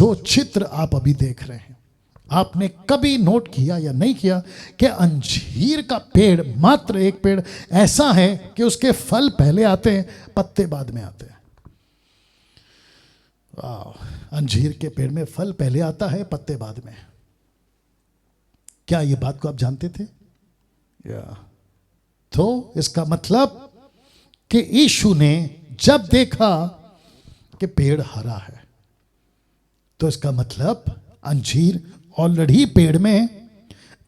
जो चित्र आप अभी देख रहे हैं, आपने कभी नोट किया या नहीं किया कि अंजीर का पेड़, मात्र एक पेड़ ऐसा है कि उसके फल पहले आते हैं, पत्ते बाद में आते हैं। अंजीर के पेड़ में फल पहले आता है, पत्ते बाद में। क्या ये बात को आप जानते थे? तो इसका मतलब कि यीशु ने जब देखा कि पेड़ हरा है, तो इसका मतलब अंजीर ऑलरेडी पेड़ में,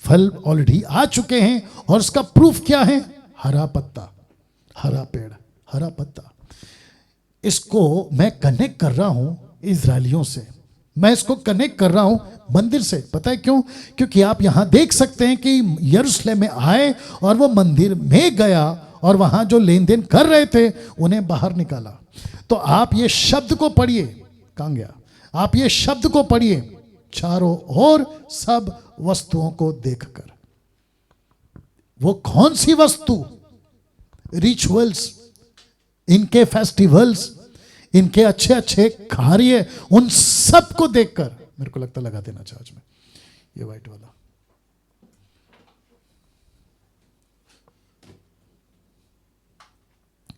फल ऑलरेडी आ चुके हैं, और इसका प्रूफ क्या है? हरा पत्ता, हरा पेड़, हरा पत्ता। इसको मैं कनेक्ट कर रहा हूं इजरायलियों से, मैं इसको कनेक्ट कर रहा हूं मंदिर से। पता है क्यों? क्योंकि आप यहां देख सकते हैं कि यरूशलेम में आए और वो मंदिर में गया, और वहां जो लेन देन कर रहे थे उन्हें बाहर निकाला। तो आप ये शब्द को पढ़िए, कहां गया? आप ये शब्द को पढ़िए, चारों ओर सब वस्तुओं को देखकर। वो कौन सी वस्तु? रिचुअल्स, इनके फेस्टिवल्स, इनके अच्छे अच्छे कार्य, उन सब को देखकर, मेरे को लगता लगा देना चार्ज में ये व्हाइट वाला,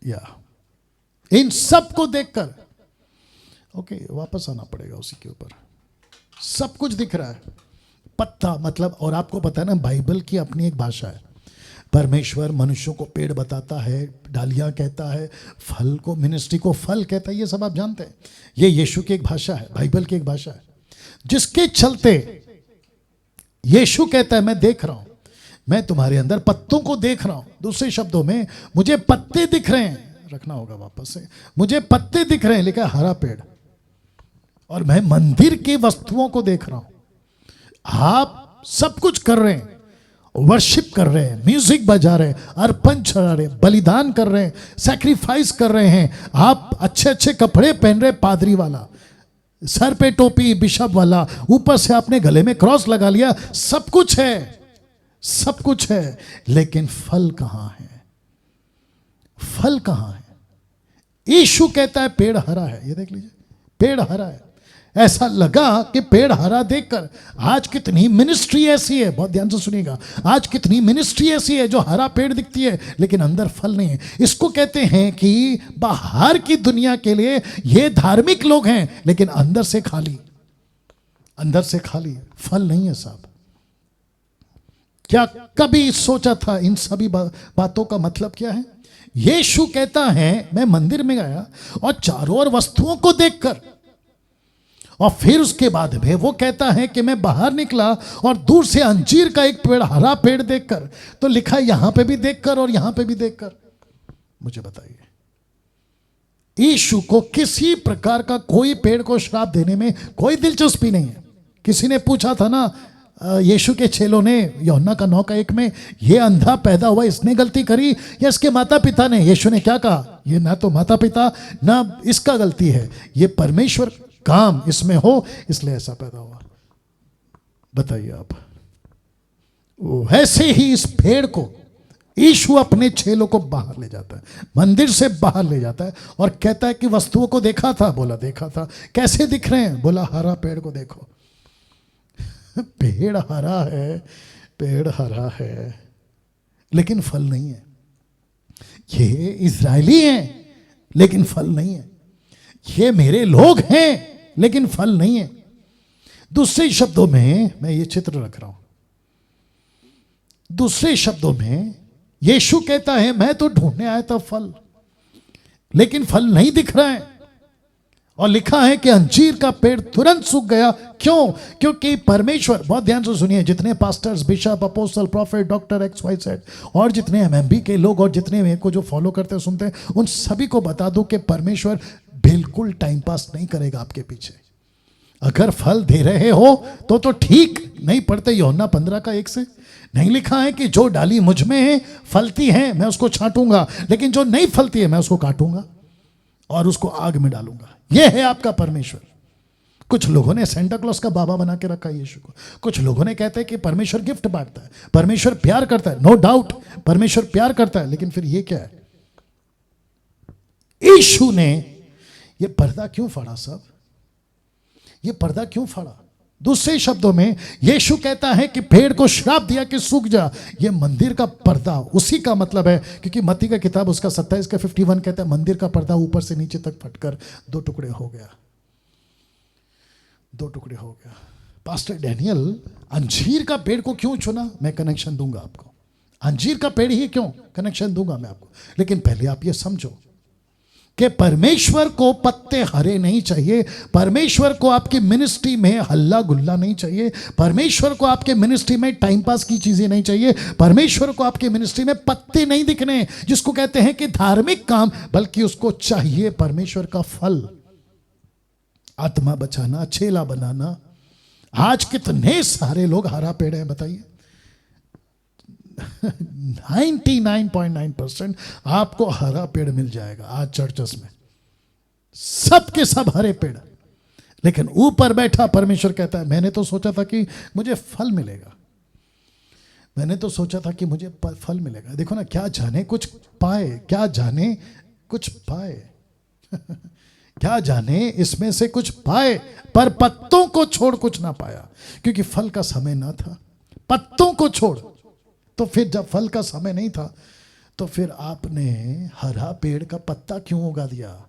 या इन सब को देखकर, ओके वापस आना पड़ेगा उसी के ऊपर। सब कुछ दिख रहा है, पत्ता मतलब, और आपको पता है ना बाइबल की अपनी एक भाषा है। परमेश्वर मनुष्यों को पेड़ बताता है, डालियां कहता है, फल को, मिनिस्ट्री को फल कहता है, ये सब आप जानते हैं। ये यीशु की एक भाषा है, बाइबल की एक भाषा है, जिसके चलते यीशु कहता है मैं देख रहा हूं, मैं तुम्हारे अंदर पत्तों को देख रहा हूं। दूसरे शब्दों में मुझे पत्ते दिख रहे हैं, रखना होगा वापस से, मुझे पत्ते दिख रहे हैं, लिखा है हरा पेड़, और मैं मंदिर की वस्तुओं को देख रहा हूं। आप सब कुछ कर रहे हैं, वर्शिप कर रहे हैं, म्यूजिक बजा रहे हैं, अर्पण चढ़ा रहे हैं, बलिदान कर रहे हैं, सैक्रिफाइस कर रहे हैं, आप अच्छे अच्छे कपड़े पहन रहे, पादरी वाला, सर पे टोपी बिशप वाला, ऊपर से आपने गले में क्रॉस लगा लिया, सब कुछ है, सब कुछ है, लेकिन फल कहां है? फल कहां है? यीशु कहता है पेड़ हरा है, ये देख लीजिए, पेड़ हरा है। ऐसा लगा कि पेड़ हरा देखकर, आज कितनी मिनिस्ट्री ऐसी है, बहुत ध्यान से सुनिएगा, आज कितनी मिनिस्ट्री ऐसी है जो हरा पेड़ दिखती है लेकिन अंदर फल नहीं है। इसको कहते हैं कि बाहर की दुनिया के लिए ये धार्मिक लोग हैं, लेकिन अंदर से खाली, अंदर से खाली, फल नहीं है साहब। क्या कभी सोचा था इन सभी बातों का मतलब क्या है? यीशु कहता है मैं मंदिर में गया और चारों ओर वस्तुओं को देखकर, और फिर उसके बाद में वो कहता है कि मैं बाहर निकला और दूर से अंजीर का एक पेड़, हरा पेड़ देखकर, तो लिखा है यहां पे भी देखकर और यहां पे भी देखकर। मुझे बताइए, यीशु को किसी प्रकार का कोई पेड़ को श्राप देने में कोई दिलचस्पी नहीं है। किसी ने पूछा था ना यीशु के चेलों ने, यूहन्ना का 9:1 में, ये अंधा पैदा हुआ, इसने गलती करी या इसके माता पिता ने? यीशु ने क्या कहा? ये ना तो माता पिता ना इसका गलती है, ये परमेश्वर काम इसमें हो इसलिए ऐसा पैदा हुआ। बताइए आप। वैसे ही इस पेड़ को यीशु अपने चेलों को बाहर ले जाता है, मंदिर से बाहर ले जाता है और कहता है कि वस्तुओं को देखा था? बोला देखा था। कैसे दिख रहे हैं? बोला हरा पेड़ को देखो। पेड़ हरा है, पेड़ हरा है, लेकिन फल नहीं है। ये इजरायली हैं लेकिन फल नहीं है। ये मेरे लोग हैं लेकिन फल नहीं है। दूसरे शब्दों में मैं ये चित्र रख रहा हूं, दूसरे शब्दों में यीशु कहता है मैं तो ढूंढने आया था फल, लेकिन फल नहीं दिख रहा है। और लिखा है कि अंजीर का पेड़ तुरंत सूख गया। क्यों? क्योंकि परमेश्वर, बहुत ध्यान से सुनिए, जितने pastors, bishop, apostle, profit, doctor XYZ और जितने MMB के लोग और जितने मेरे को जो फॉलो करते हैं, सुनते हैं, उन सभी को बता दो कि परमेश्वर बिल्कुल टाइम पास नहीं करेगा आपके पीछे। अगर फल दे रहे हो तो ठीक, नहीं पढ़ते यूहन्ना 15:1 से? नहीं लिखा है कि जो डाली मुझ में है, फलती है, मैं उसको छांटूंगा, लेकिन जो नहीं फलती है मैं उसको काटूंगा और उसको आग में डालूंगा। यह है आपका परमेश्वर। कुछ लोगों ने सेंटा क्लॉज का बाबा बना के रखा है यीशु को। कुछ लोगों ने कहते हैं कि परमेश्वर गिफ्ट बांटता है, परमेश्वर प्यार करता है। नो डाउट परमेश्वर प्यार करता है, लेकिन फिर ये क्या है? यीशु ने ये पर्दा क्यों फाड़ा साहब? ये पर्दा क्यों फाड़ा? दूसरे शब्दों में यीशु कहता है कि पेड़ को श्राप दिया कि सूख जा, ये मंदिर का पर्दा उसी का मतलब है, क्योंकि मत्ती का किताब उसका 27 का 51 कहता है मंदिर का पर्दा ऊपर से नीचे तक फटकर 2 टुकड़े हो गया, 2 टुकड़े हो गया। पास्टर डैनियल अंजीर का पेड़ को क्यों चुना? मैं कनेक्शन दूंगा आपको। अंजीर का पेड़ ही क्यों, कनेक्शन दूंगा मैं आपको। लेकिन पहले आप ये समझो कि परमेश्वर को पत्ते हरे नहीं चाहिए, परमेश्वर को आपकी मिनिस्ट्री में हल्ला गुल्ला नहीं चाहिए, परमेश्वर को आपके मिनिस्ट्री में टाइम पास की चीजें नहीं चाहिए, परमेश्वर को आपके मिनिस्ट्री में पत्ते नहीं दिखने जिसको कहते हैं कि धार्मिक काम, बल्कि उसको चाहिए परमेश्वर का फल, आत्मा बचाना, चेला बनाना। आज कितने सारे लोग हरा पेड़ हैं बताइए? 99.9% आपको हरा पेड़ मिल जाएगा आज चर्चेस में, सबके सब हरे पेड़। लेकिन ऊपर बैठा परमेश्वर कहता है मैंने तो सोचा था कि मुझे फल मिलेगा, मैंने तो सोचा था कि मुझे फल मिलेगा। देखो ना, क्या जाने कुछ पाए, क्या जाने कुछ पाए क्या जाने इसमें से कुछ पाए, पर पत्तों को छोड़ कुछ ना पाया, क्योंकि फल का समय ना था। पत्तों को छोड़, तो फिर जब फल का समय नहीं था तो फिर आपने हरा पेड़ का पत्ता क्यों उगा दिया?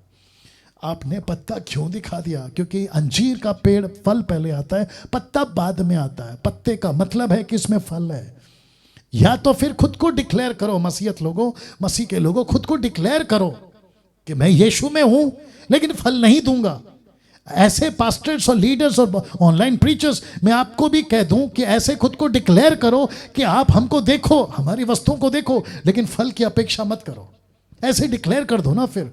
आपने पत्ता क्यों दिखा दिया? क्योंकि अंजीर का पेड़ फल पहले आता है, पत्ता बाद में आता है। पत्ते का मतलब है कि इसमें फल है। या तो फिर खुद को डिक्लेयर करो, मसीहत लोगों, मसीह के लोगों, खुद को डिक्लेयर करो कि मैं यीशु में हूं लेकिन फल नहीं दूंगा। ऐसे पास्टर्स और लीडर्स और ऑनलाइन प्रीचर्स, मैं आपको भी कह दूं कि ऐसे खुद को डिक्लेयर करो कि आप हमको देखो, हमारी वस्तुओं को देखो, लेकिन फल की अपेक्षा मत करो। ऐसे डिक्लेयर कर दो ना। फिर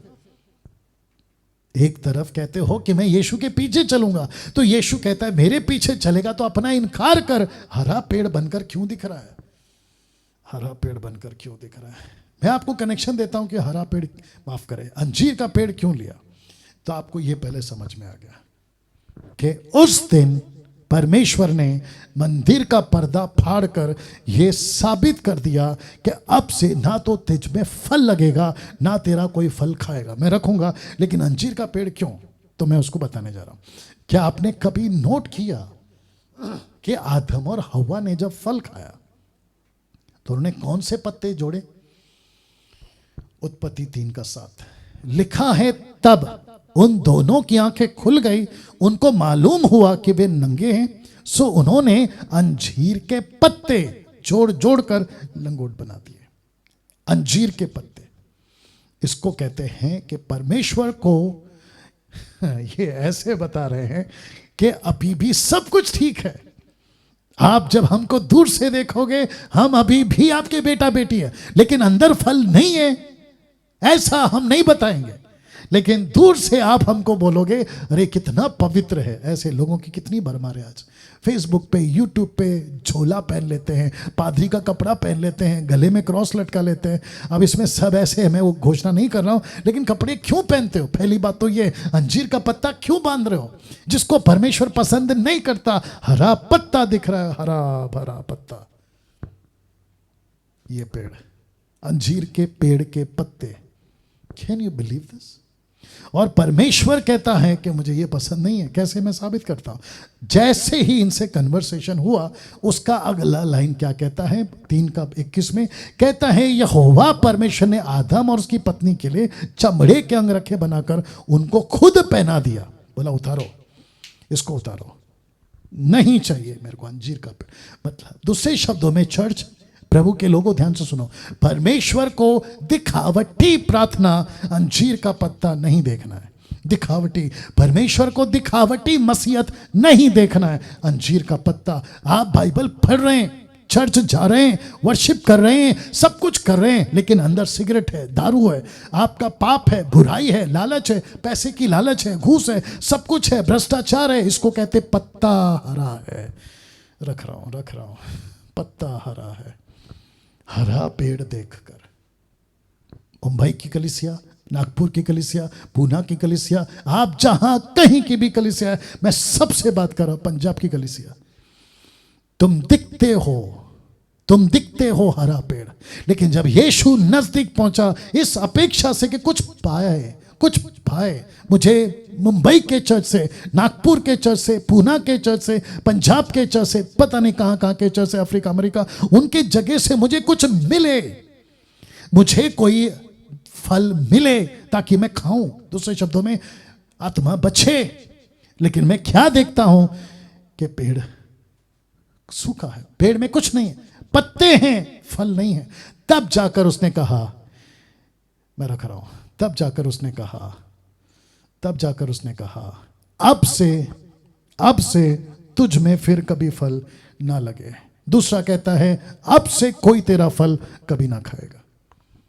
एक तरफ कहते हो कि मैं यीशु के पीछे चलूंगा, तो यीशु कहता है मेरे पीछे चलेगा तो अपना इनकार कर। हरा पेड़ बनकर क्यों दिख रहा है? हरा पेड़ बनकर क्यों दिख रहा है? मैं आपको कनेक्शन देता हूं कि हरा पेड़, माफ करें, अंजीर का पेड़ क्यों लिया, तो आपको यह पहले समझ में आ गया कि उस दिन परमेश्वर ने मंदिर का पर्दा फाड़कर यह साबित कर दिया कि अब से ना तो तुझ में फल लगेगा, ना तेरा कोई फल खाएगा, मैं रखूंगा। लेकिन अंजीर का पेड़ क्यों, तो मैं उसको बताने जा रहा हूं। क्या आपने कभी नोट किया कि आदम और हव्वा ने जब फल खाया तो उन्होंने कौन से पत्ते जोड़े? उत्पत्ति 3:7 लिखा है, तब उन दोनों की आंखें खुल गई, उनको मालूम हुआ कि वे नंगे हैं, सो उन्होंने अंजीर के पत्ते जोड़ जोड़ कर लंगोट बना दिए। अंजीर के पत्ते, इसको कहते हैं कि परमेश्वर को ये ऐसे बता रहे हैं कि अभी भी सब कुछ ठीक है। आप जब हमको दूर से देखोगे, हम अभी भी आपके बेटा बेटी है, लेकिन अंदर फल नहीं है, ऐसा हम नहीं बताएंगे। लेकिन दूर से आप हमको बोलोगे अरे कितना पवित्र है। ऐसे लोगों की कितनी भरमार है आज। फेसबुक पे, यूट्यूब पे झोला पहन लेते हैं, पादरी का कपड़ा पहन लेते हैं, गले में क्रॉस लटका लेते हैं। अब इसमें सब ऐसे है, मैं वो घोषणा नहीं कर रहा हूं, लेकिन कपड़े क्यों पहनते हो? पहली बात तो ये, अंजीर का पत्ता क्यों बांध रहे हो जिसको परमेश्वर पसंद नहीं करता? हरा पत्ता दिख रहा है, हरा भरा पत्ता। ये पेड़, अंजीर के पेड़ के पत्ते, कैन यू बिलीव दिस? और परमेश्वर कहता है कि मुझे ये पसंद नहीं है। कैसे मैं साबित करता हूं? जैसे ही इनसे कन्वर्सेशन हुआ, उसका अगला लाइन क्या कहता है? 3:21 में कहता है, यहोवा परमेश्वर ने आदम और उसकी पत्नी के लिए चमड़े के अंगरखे बनाकर उनको खुद पहना दिया। बोला उतारो, इसको उतारो, नहीं चाहिए मेरे को अंजीर का पेड़। मतलब दूसरे शब्दों में, चर्च, प्रभु के लोगों ध्यान से सुनो, परमेश्वर को दिखावटी प्रार्थना अंजीर का पत्ता नहीं देखना है। दिखावटी, परमेश्वर को दिखावटी मसीहत नहीं देखना है। अंजीर का पत्ता, आप बाइबल पढ़ रहे हैं, चर्च जा रहे हैं, वर्शिप कर रहे हैं, सब कुछ कर रहे हैं, लेकिन अंदर सिगरेट है, दारू है, आपका पाप है, बुराई है, लालच है, पैसे की लालच है, घूस है, सब कुछ है, भ्रष्टाचार है। इसको कहते पत्ता हरा है। रख रहा हूं, पत्ता हरा है। हरा पेड़ देखकर मुंबई की कलीसिया, नागपुर की कलीसिया, पूना की कलीसिया, आप जहां कहीं की भी कलीसिया है, मैं सबसे बात कर रहा हूं, पंजाब की कलीसिया, तुम दिखते हो हरा पेड़, लेकिन जब यीशु नजदीक पहुंचा इस अपेक्षा से कि कुछ पाए, कुछ भाई मुझे मुंबई के चर्च से, नागपुर के चर्च से, पूना के चर्च से, पंजाब के चर्च से, पता नहीं कहाँ कहाँ के चर्च से, अफ्रीका अमेरिका, उनके जगह से मुझे कुछ मिले, मुझे कोई फल मिले ताकि मैं खाऊं, दूसरे शब्दों में आत्मा बचे। लेकिन मैं क्या देखता हूं कि पेड़ सूखा है, पेड़ में कुछ नहीं है, पत्ते हैं, फल नहीं है। तब जाकर उसने कहा, मैं रख रहा हूं, तब जाकर उसने कहा अब से तुझ में फिर कभी फल ना लगे। दूसरा कहता है अब से कोई तेरा फल कभी ना खाएगा।